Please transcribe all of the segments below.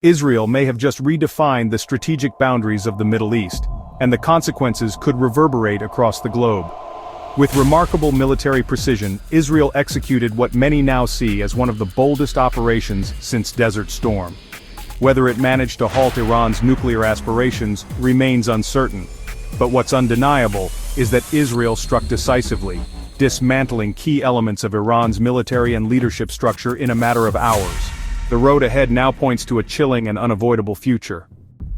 Israel may have just redefined the strategic boundaries of the Middle East, and the consequences could reverberate across the globe. With remarkable military precision, Israel executed what many now see as one of the boldest operations since Desert Storm. Whether it managed to halt Iran's nuclear aspirations remains uncertain. But what's undeniable is that Israel struck decisively, dismantling key elements of Iran's military and leadership structure in a matter of hours. The road ahead now points to a chilling and unavoidable future.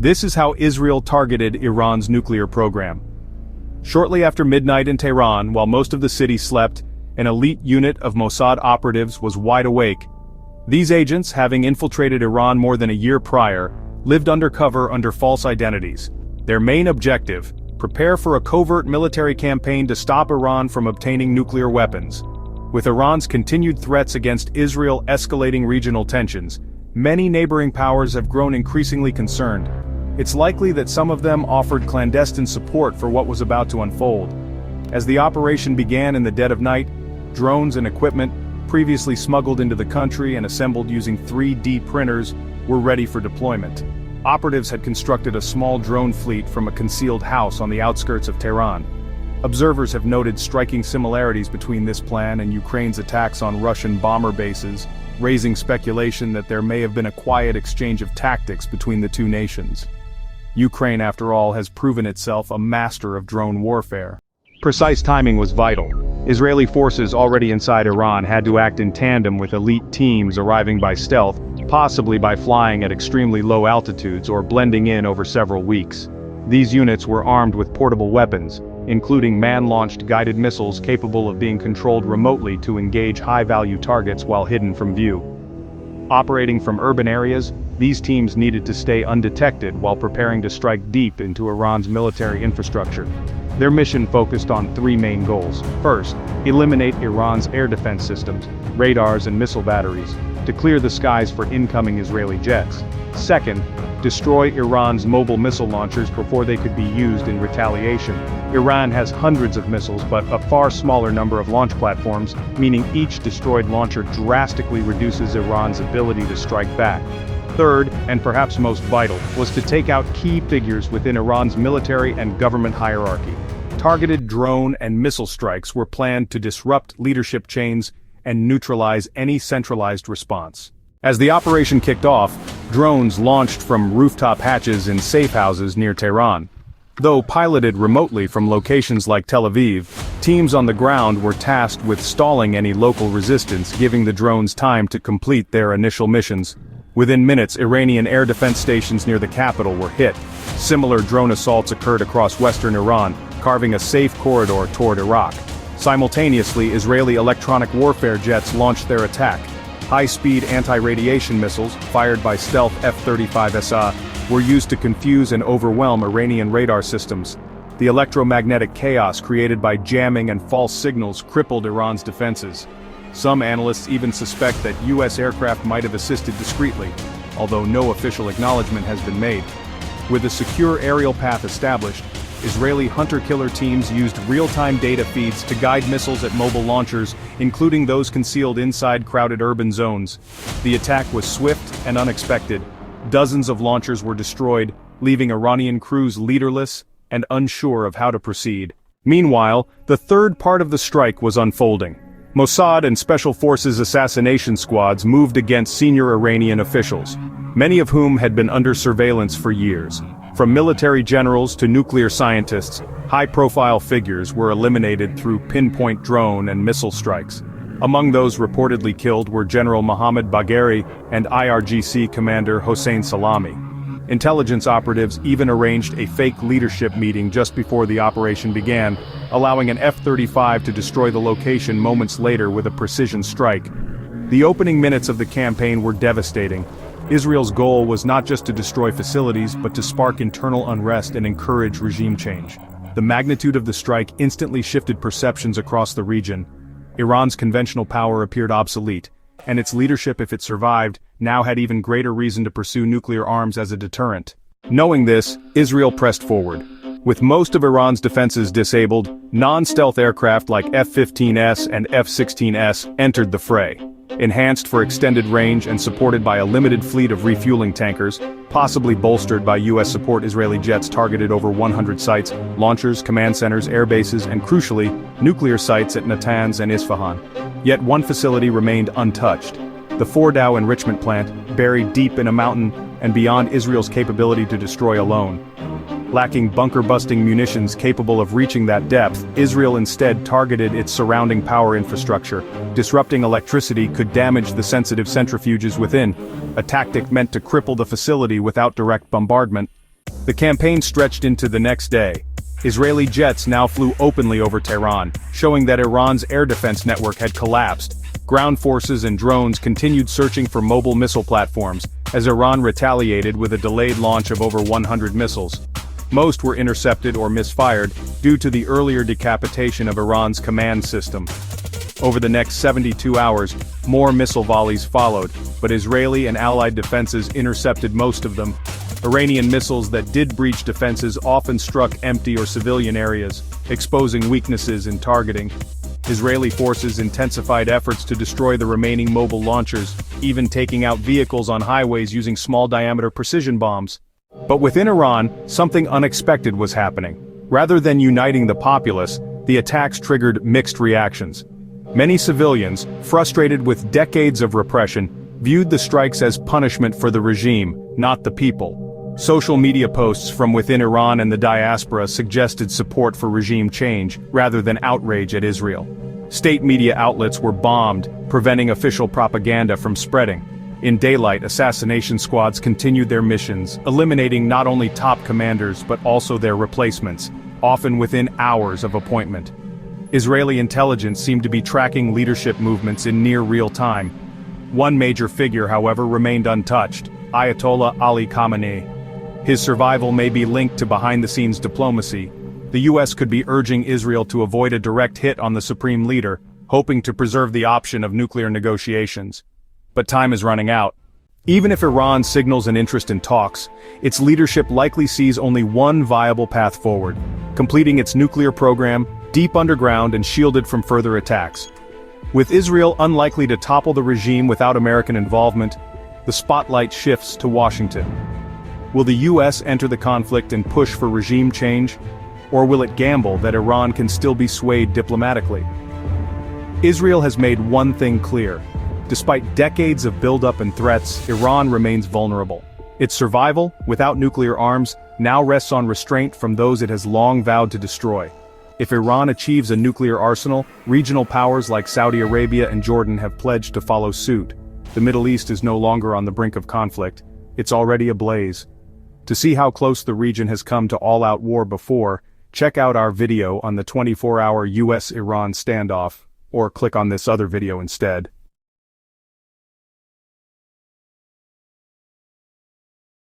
This is how Israel targeted Iran's nuclear program. Shortly after midnight in Tehran, while most of the city slept, an elite unit of Mossad operatives was wide awake. These agents, having infiltrated Iran more than a year prior, lived undercover under false identities. Their main objective: prepare for a covert military campaign to stop Iran from obtaining nuclear weapons. With Iran's continued threats against Israel escalating regional tensions, many neighboring powers have grown increasingly concerned. It's likely that some of them offered clandestine support for what was about to unfold. As the operation began in the dead of night, drones and equipment, previously smuggled into the country and assembled using 3D printers, were ready for deployment. Operatives had constructed a small drone fleet from a concealed house on the outskirts of Tehran. Observers have noted striking similarities between this plan and Ukraine's attacks on Russian bomber bases, raising speculation that there may have been a quiet exchange of tactics between the two nations. Ukraine, after all, has proven itself a master of drone warfare. Precise timing was vital. Israeli forces already inside Iran had to act in tandem with elite teams arriving by stealth, possibly by flying at extremely low altitudes or blending in over several weeks. These units were armed with portable weapons, including man-launched guided missiles capable of being controlled remotely to engage high-value targets while hidden from view. Operating from urban areas, these teams needed to stay undetected while preparing to strike deep into Iran's military infrastructure. Their mission focused on three main goals. First, eliminate Iran's air defense systems, radars and missile batteries, to clear the skies for incoming Israeli jets. Second, destroy Iran's mobile missile launchers before they could be used in retaliation. Iran has hundreds of missiles but a far smaller number of launch platforms, meaning each destroyed launcher drastically reduces Iran's ability to strike back. Third, and perhaps most vital, was to take out key figures within Iran's military and government hierarchy. Targeted drone and missile strikes were planned to disrupt leadership chains and neutralize any centralized response. As the operation kicked off, drones launched from rooftop hatches in safe houses near Tehran. Though piloted remotely from locations like Tel Aviv, teams on the ground were tasked with stalling any local resistance, giving the drones time to complete their initial missions. Within minutes, Iranian air defense stations near the capital were hit. Similar drone assaults occurred across western Iran, carving a safe corridor toward Iraq. Simultaneously, Israeli electronic warfare jets launched their attack. High-speed anti-radiation missiles, fired by stealth F-35SA, were used to confuse and overwhelm Iranian radar systems. The electromagnetic chaos created by jamming and false signals crippled Iran's defenses. Some analysts even suspect that U.S. aircraft might have assisted discreetly, although no official acknowledgement has been made. With a secure aerial path established, Israeli hunter-killer teams used real-time data feeds to guide missiles at mobile launchers, including those concealed inside crowded urban zones. The attack was swift and unexpected. Dozens of launchers were destroyed, leaving Iranian crews leaderless and unsure of how to proceed. Meanwhile, the third part of the strike was unfolding. Mossad and Special Forces assassination squads moved against senior Iranian officials, many of whom had been under surveillance for years. From military generals to nuclear scientists, high-profile figures were eliminated through pinpoint drone and missile strikes. Among those reportedly killed were General Mohammad Bagheri and IRGC Commander Hossein Salami. Intelligence operatives even arranged a fake leadership meeting just before the operation began, allowing an F-35 to destroy the location moments later with a precision strike. The opening minutes of the campaign were devastating. Israel's goal was not just to destroy facilities, but to spark internal unrest and encourage regime change. The magnitude of the strike instantly shifted perceptions across the region. Iran's conventional power appeared obsolete, and its leadership, if it survived, now had even greater reason to pursue nuclear arms as a deterrent. Knowing this, Israel pressed forward. With most of Iran's defenses disabled, non-stealth aircraft like F-15S and F-16S entered the fray. Enhanced for extended range and supported by a limited fleet of refueling tankers, possibly bolstered by U.S. support, Israeli jets targeted over 100 sites, launchers, command centers, air bases, and crucially, nuclear sites at Natanz and Isfahan. Yet one facility remained untouched. The Fordow enrichment plant, buried deep in a mountain and beyond Israel's capability to destroy alone. Lacking bunker-busting munitions capable of reaching that depth, Israel instead targeted its surrounding power infrastructure. Disrupting electricity could damage the sensitive centrifuges within, a tactic meant to cripple the facility without direct bombardment. The campaign stretched into the next day. Israeli jets now flew openly over Tehran, showing that Iran's air defense network had collapsed. Ground forces and drones continued searching for mobile missile platforms, as Iran retaliated with a delayed launch of over 100 missiles. Most were intercepted or misfired, due to the earlier decapitation of Iran's command system. Over the next 72 hours, more missile volleys followed, but Israeli and allied defenses intercepted most of them. Iranian missiles that did breach defenses often struck empty or civilian areas, exposing weaknesses in targeting. Israeli forces intensified efforts to destroy the remaining mobile launchers, even taking out vehicles on highways using small-diameter precision bombs. But within Iran, something unexpected was happening. Rather than uniting the populace, the attacks triggered mixed reactions. Many civilians, frustrated with decades of repression, viewed the strikes as punishment for the regime, not the people. Social media posts from within Iran and the diaspora suggested support for regime change, rather than outrage at Israel. State media outlets were bombed, preventing official propaganda from spreading. In daylight, assassination squads continued their missions, eliminating not only top commanders but also their replacements, often within hours of appointment. Israeli intelligence seemed to be tracking leadership movements in near real time. One major figure, however, remained untouched: Ayatollah Ali Khamenei. His survival may be linked to behind-the-scenes diplomacy. The U.S. could be urging Israel to avoid a direct hit on the supreme leader, hoping to preserve the option of nuclear negotiations. But time is running out. Even if Iran signals an interest in talks, its leadership likely sees only one viable path forward: completing its nuclear program, deep underground and shielded from further attacks. With Israel unlikely to topple the regime without American involvement, the spotlight shifts to Washington. Will the U.S. enter the conflict and push for regime change? Or will it gamble that Iran can still be swayed diplomatically? Israel has made one thing clear. Despite decades of buildup and threats, Iran remains vulnerable. Its survival, without nuclear arms, now rests on restraint from those it has long vowed to destroy. If Iran achieves a nuclear arsenal, regional powers like Saudi Arabia and Jordan have pledged to follow suit. The Middle East is no longer on the brink of conflict, it's already ablaze. To see how close the region has come to all-out war before, check out our video on the 24-hour US-Iran standoff, or click on this other video instead.